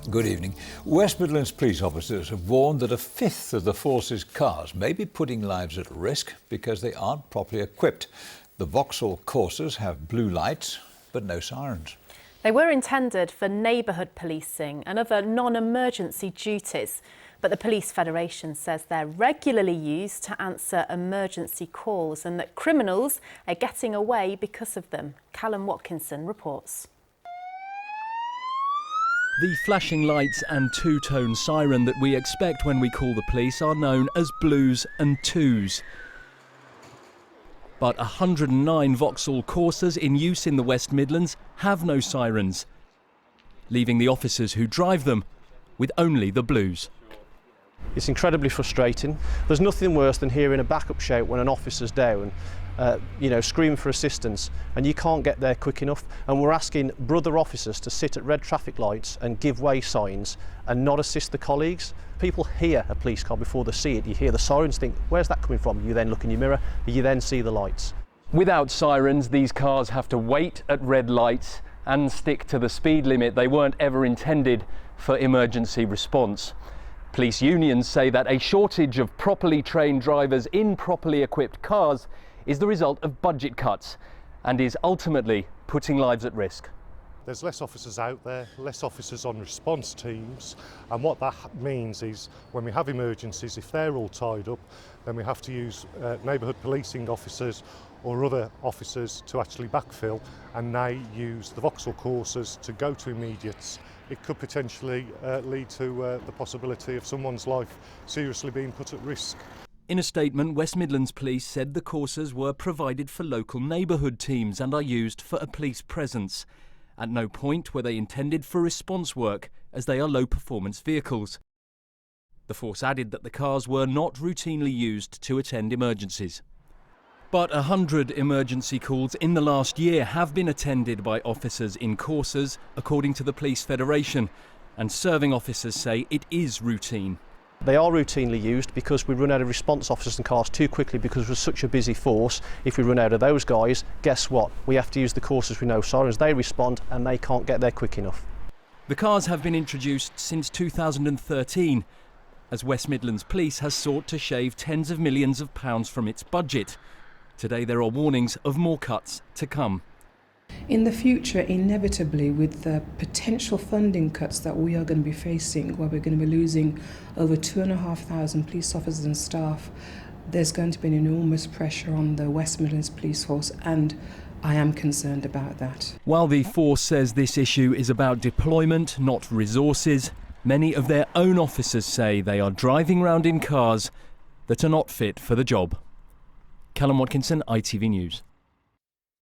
Good evening. West Midlands police officers have warned that a fifth of the force's cars may be putting lives at risk because they aren't properly equipped. The Vauxhall Corsas have blue lights, but no sirens. They were intended for neighbourhood policing and other non-emergency duties, but the Police Federation says they're regularly used to answer emergency calls and that criminals are getting away because of them. Callum Watkinson reports. The flashing lights and two-tone siren that we expect when we call the police are known as blues and twos. But 109 Vauxhall Corsas in use in the West Midlands have no sirens, leaving the officers who drive them with only the blues. It's incredibly frustrating. There's nothing worse than hearing a backup shout when an officer's down, screaming for assistance, and you can't get there quick enough. And we're asking brother officers to sit at red traffic lights and give way signs and not assist the colleagues. People hear a police car before they see it. You hear the sirens, think, where's that coming from? You then look in your mirror, you then see the lights. Without sirens, these cars have to wait at red lights and stick to the speed limit. They weren't ever intended for emergency response. Police unions say that a shortage of properly trained drivers in properly equipped cars is the result of budget cuts and is ultimately putting lives at risk. There's less officers out there, less officers on response teams, and what that means is when we have emergencies, if they're all tied up, then we have to use neighbourhood policing officers or other officers to actually backfill, and they use the Vauxhall Corsas to go to immediates. It could potentially lead to the possibility of someone's life seriously being put at risk. In a statement, West Midlands Police said the Corsas were provided for local neighbourhood teams and are used for a police presence. At no point were they intended for response work, as they are low-performance vehicles. The force added that the cars were not routinely used to attend emergencies. But 100 emergency calls in the last year have been attended by officers in Corsas, according to the Police Federation, and serving officers say it is routine. They are routinely used because we run out of response officers and cars too quickly because we're such a busy force. If we run out of those guys, guess what? We have to use the Corsas with no sirens. They respond and they can't get there quick enough. The cars have been introduced since 2013, as West Midlands Police has sought to shave tens of millions of pounds from its budget. Today there are warnings of more cuts to come. In the future, inevitably, with the potential funding cuts that we are going to be facing, where we're going to be losing over 2,500 police officers and staff, there's going to be an enormous pressure on the West Midlands Police Force, and I am concerned about that. While the force says this issue is about deployment, not resources, many of their own officers say they are driving around in cars that are not fit for the job. Callum Watkinson, ITV News.